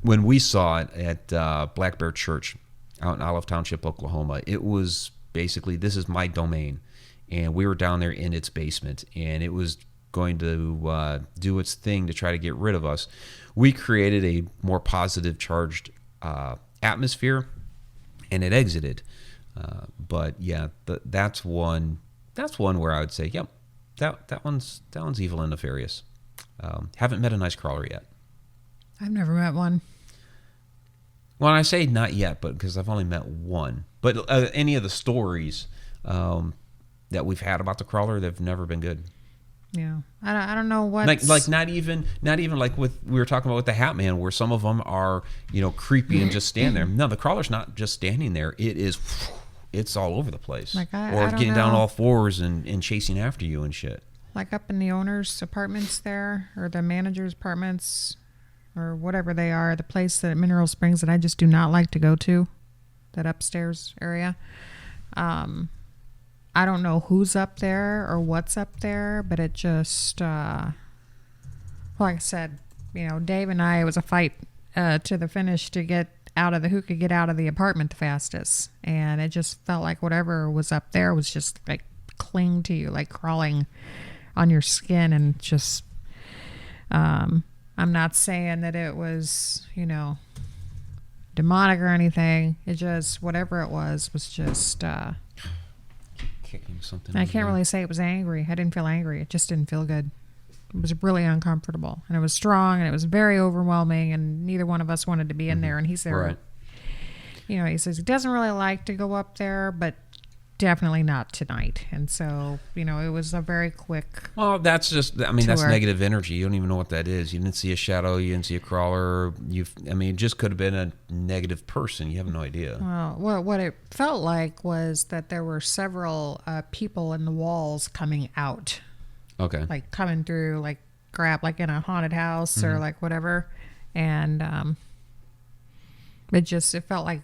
when we saw it at Black Bear Church out in Olive Township, Oklahoma. It was basically, this is my domain, and we were down there in its basement, and it was going to do its thing to try to get rid of us. We created a more positive charged atmosphere, and it exited. But yeah, that's one where I would say, yep, that one's evil and nefarious. Haven't met a nice crawler yet. I've never met one. Well, I say not yet, but because I've only met one. But any of the stories that we've had about the Crawler, they've never been good. Yeah, I don't know what. Like not even like we were talking about with the Hat Man, where some of them are creepy and just stand there. No, the Crawler's not just standing there. It's all over the place. Like I don't getting know. down all fours and chasing after you and shit. Like up in the owner's apartments there, or the manager's apartments, or whatever they are, the place at Mineral Springs that I just do not like to go to, that upstairs area. I don't know who's up there or what's up there, but it just, like I said, Dave and I, it was a fight to the finish to get out of who could get out of the apartment the fastest. And it just felt like whatever was up there was just like cling to you, like crawling on your skin, and just, I'm not saying that it was, demonic or anything. It just, whatever it was just, Kicking something. I can't really say it was angry. I didn't feel angry. It just didn't feel good. It was really uncomfortable, and it was strong, and it was very overwhelming, and neither one of us wanted to be in there. And he's there. Right. He says he doesn't really like to go up there, but definitely not tonight. And so, it was a very quick. Well, that's just, that's negative energy. You don't even know what that is. You didn't see a shadow. You didn't see a crawler. It just could have been a negative person. You have no idea. Well, what it felt like was that there were several people in the walls coming out. Okay. Like coming through, like in a haunted house or like whatever. And it felt like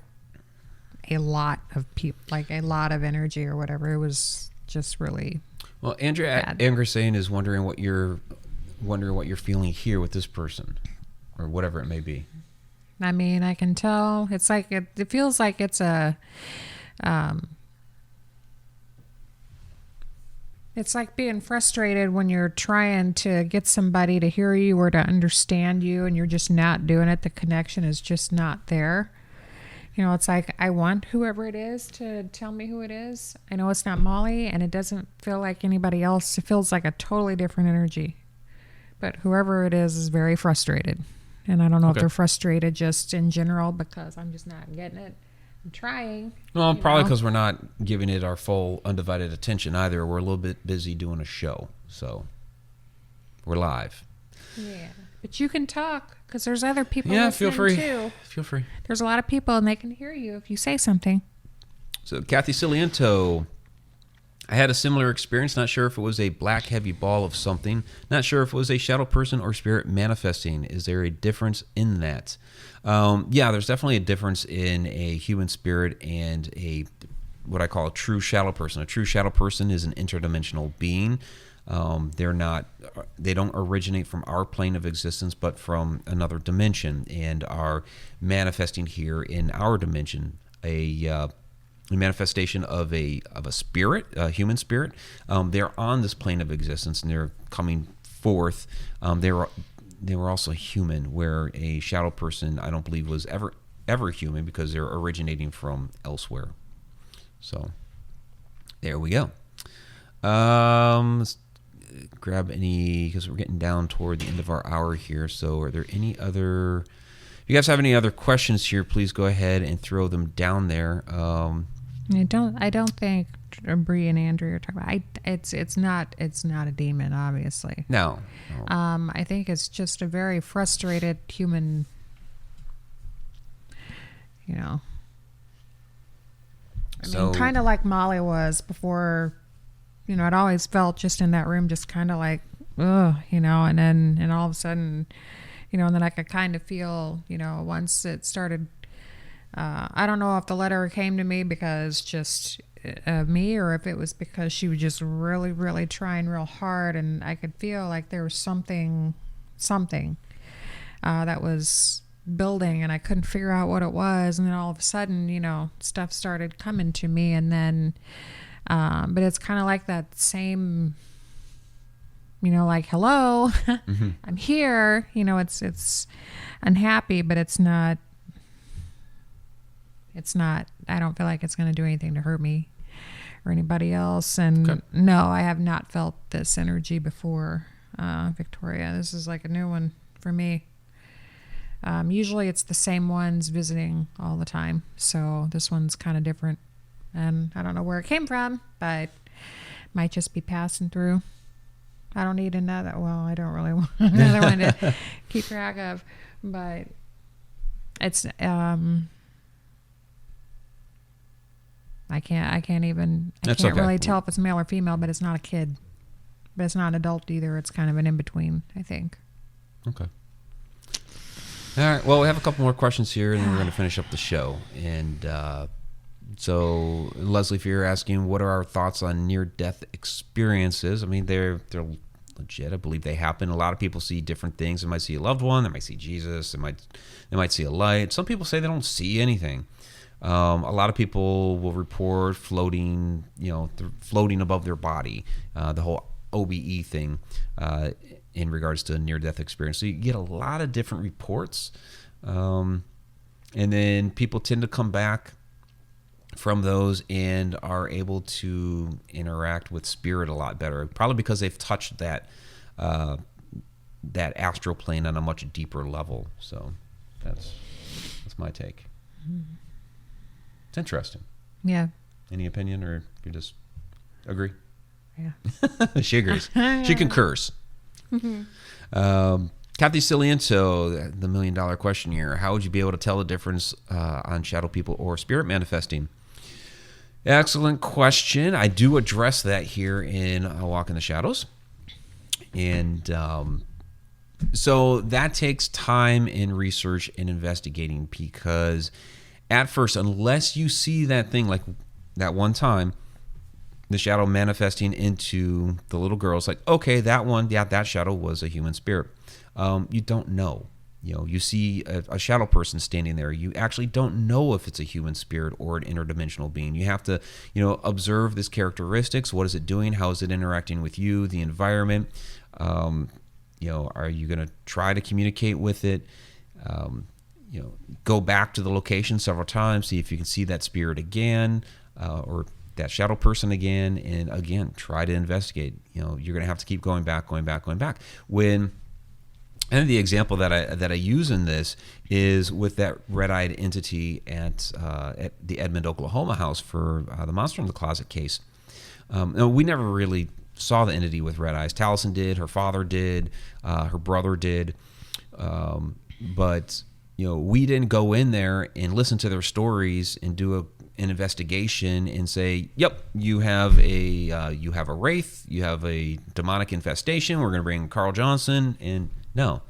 a lot of people, like a lot of energy or whatever. It was just really well. Andrew Sane is wondering what you're feeling here with this person, or whatever it may be. I can tell. It's like it feels like it's a. It's like being frustrated when you're trying to get somebody to hear you or to understand you, and you're just not doing it. The connection is just not there. It's like, I want whoever it is to tell me who it is. I know it's not Molly, and it doesn't feel like anybody else. It feels like a totally different energy. But whoever it is very frustrated. And I don't know if they're frustrated just in general because I'm just not getting it. I'm trying. Well, probably because we're not giving it our full undivided attention either. We're a little bit busy doing a show. So we're live. Yeah. But you can talk because there's other people feel free. too. Feel free. There's a lot of people, and they can hear you if you say something. So Kathy Ciliento I had a similar experience. Not sure if it was a black heavy ball of something. Not sure if it was a shadow person or spirit manifesting. Is there a difference in that? Yeah, there's definitely a difference in a human spirit and a what I call a true shadow person. A true shadow person is an interdimensional being. They don't originate from our plane of existence, but from another dimension, and are manifesting here in our dimension. A manifestation of a spirit, a human spirit. They're on this plane of existence, and they're coming forth. They were also human, where a shadow person, I don't believe, was ever human, because they're originating from elsewhere. So there we go. Let's grab any, because we're getting down toward the end of our hour here. So are there any other, if you guys have any other questions here, please go ahead and throw them down there. I don't think Bree and Andrea are talking about. It's not a demon, obviously. No. I think it's just a very frustrated human. Kind of like Molly was before. It always felt just in that room, just kind of like, ugh, and all of a sudden, and then I could kind of feel, once it started. I don't know if the letter came to me because just of me, or if it was because she was just really, really trying real hard, and I could feel like there was something that was building, and I couldn't figure out what it was, and then all of a sudden, stuff started coming to me, and then, but it's kind of like that same, like, hello, mm-hmm. I'm here, it's unhappy, but it's not, I don't feel like it's going to do anything to hurt me or anybody else. And okay. No, I have not felt this energy before, Victoria. This is like a new one for me. Usually it's the same ones visiting all the time. So this one's kind of different. And I don't know where it came from, but might just be passing through. I don't need another. Well, I don't really want another one to keep track of. But it's... I can't really tell if it's male or female, but it's not a kid. But it's not an adult either. It's kind of an in-between, I think. Okay. All right. Well, we have a couple more questions here, and then we're going to finish up the show. And so, Leslie, if you're asking, what are our thoughts on near-death experiences? I mean, they're legit. I believe they happen. A lot of people see different things. They might see a loved one. They might see Jesus. They might see a light. Some people say they don't see anything. A lot of people will report floating above their body, the whole OBE thing in regards to near-death experience. So you get a lot of different reports, and then people tend to come back from those and are able to interact with spirit a lot better, probably because they've touched that astral plane on a much deeper level. So that's my take. Mm-hmm. It's interesting. Yeah. Any opinion, or you just agree? Yeah. She agrees. She concurs. Mm-hmm. Kathy Ciliento, the $1 million question here. How would you be able to tell the difference on shadow people or spirit manifesting? Excellent question. I do address that here in A Walk in the Shadows. And so that takes time and research and investigating, because at first, unless you see that thing like that one time, the shadow manifesting into the little girl, it's like, okay, that shadow was a human spirit. You don't know. You see a shadow person standing there. You actually don't know if it's a human spirit or an interdimensional being. You have to, observe this characteristics. What is it doing? How is it interacting with you, the environment? Are you going to try to communicate with it? Go back to the location several times, see if you can see that spirit again, or that shadow person again, and again, try to investigate. You're going to have to keep going back. And the example that I use in this is with that red-eyed entity at the Edmond, Oklahoma house for the Monster in the Closet case. We never really saw the entity with red eyes. Taliesin did, her father did, her brother did, but we didn't go in there and listen to their stories and do an investigation and say, "Yep, you have a wraith, you have a demonic infestation. We're going to bring Carl Johnson." And no,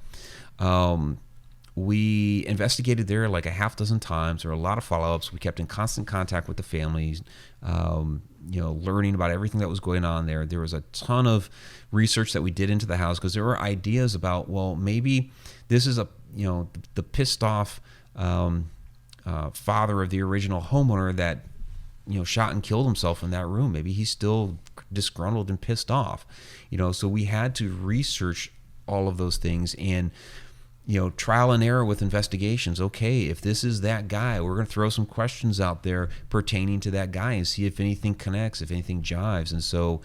we investigated there like a half dozen times. There were a lot of follow-ups. We kept in constant contact with the families, learning about everything that was going on there. There was a ton of research that we did into the house because there were ideas about, well, maybe this is the pissed off father of the original homeowner that shot and killed himself in that room. Maybe he's still disgruntled and pissed off. So we had to research all of those things and trial and error with investigations. Okay, if this is that guy, we're going to throw some questions out there pertaining to that guy and see if anything connects, if anything jives. And so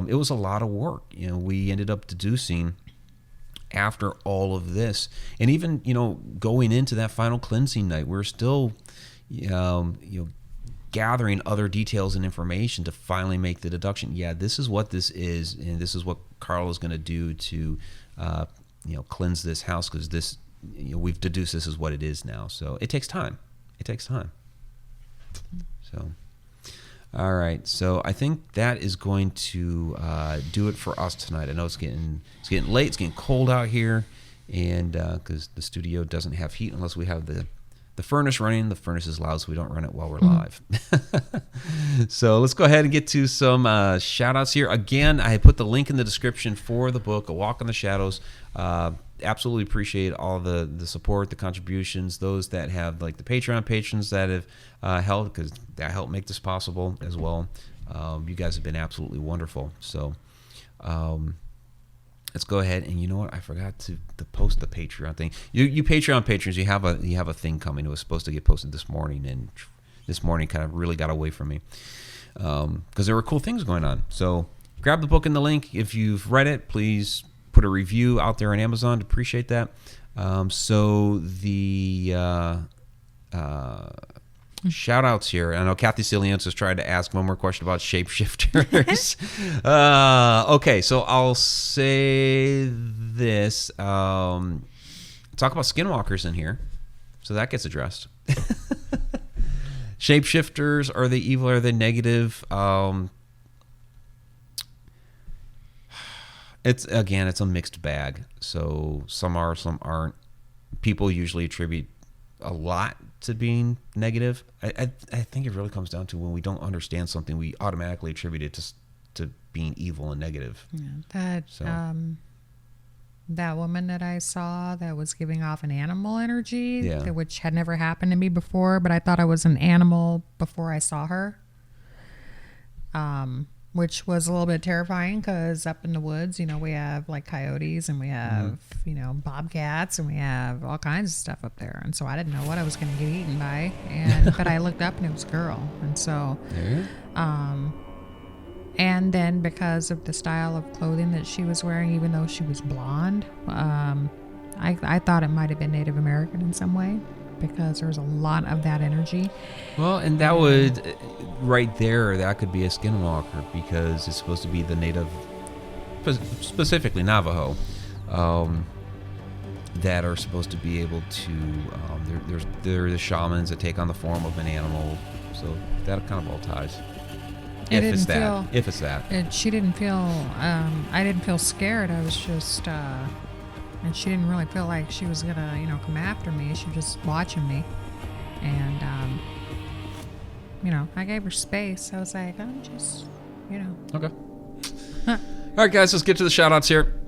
it was a lot of work. We ended up deducing after all of this, and even going into that final cleansing night, we're still gathering other details and information to finally make the deduction. Yeah, this is what this is, and this is what Carl is going to do to cleanse this house, because this we've deduced this is what it is now. So it takes time. So all right, so I think that is going to do it for us tonight. I know it's getting late, it's getting cold out here, and because the studio doesn't have heat unless we have the furnace running. The furnace is loud, so we don't run it while we're live. So let's go ahead and get to some shout-outs here. Again, I put the link in the description for the book, A Walk in the Shadows. Absolutely appreciate all the support, the contributions, those that have, like the Patreon patrons that have helped, because that helped make this possible as well. You guys have been absolutely wonderful. So let's go ahead, and you know what? I forgot to post the Patreon thing. You Patreon patrons, you have a thing coming. It was supposed to get posted this morning, and this morning kind of really got away from me because there were cool things going on. So grab the book in the link. If you've read it, please put a review out there on Amazon. Appreciate that. So the shout outs here. I know Kathy Siliensis has tried to ask one more question about shapeshifters. Okay, so I'll say this. Talk about skinwalkers in here. So that gets addressed. Shapeshifters, are they evil? Are they negative? It's a mixed bag. So some are, some aren't. People usually attribute a lot to being negative. I think it really comes down to when we don't understand something, we automatically attribute it to being evil and negative. Yeah, that woman that I saw that was giving off an animal energy, which had never happened to me before, but I thought I was an animal before I saw her. Which was a little bit terrifying because up in the woods, we have like coyotes and we have, bobcats and we have all kinds of stuff up there. And so I didn't know what I was going to get eaten by. But I looked up and it was a girl. And so, and then because of the style of clothing that she was wearing, even though she was blonde, I thought it might have been Native American in some way, because there was a lot of that energy. Well, and that would, right there, that could be a skinwalker, because it's supposed to be the native, specifically Navajo, that are supposed to be able to, they're the shamans that take on the form of an animal. So that kind of all ties. If it's that. She didn't feel, I didn't feel scared. I was just, and she didn't really feel like she was gonna, come after me. She was just watching me. And, I gave her space. I was like, I'm just, Okay. All right, guys, let's get to the shout outs here.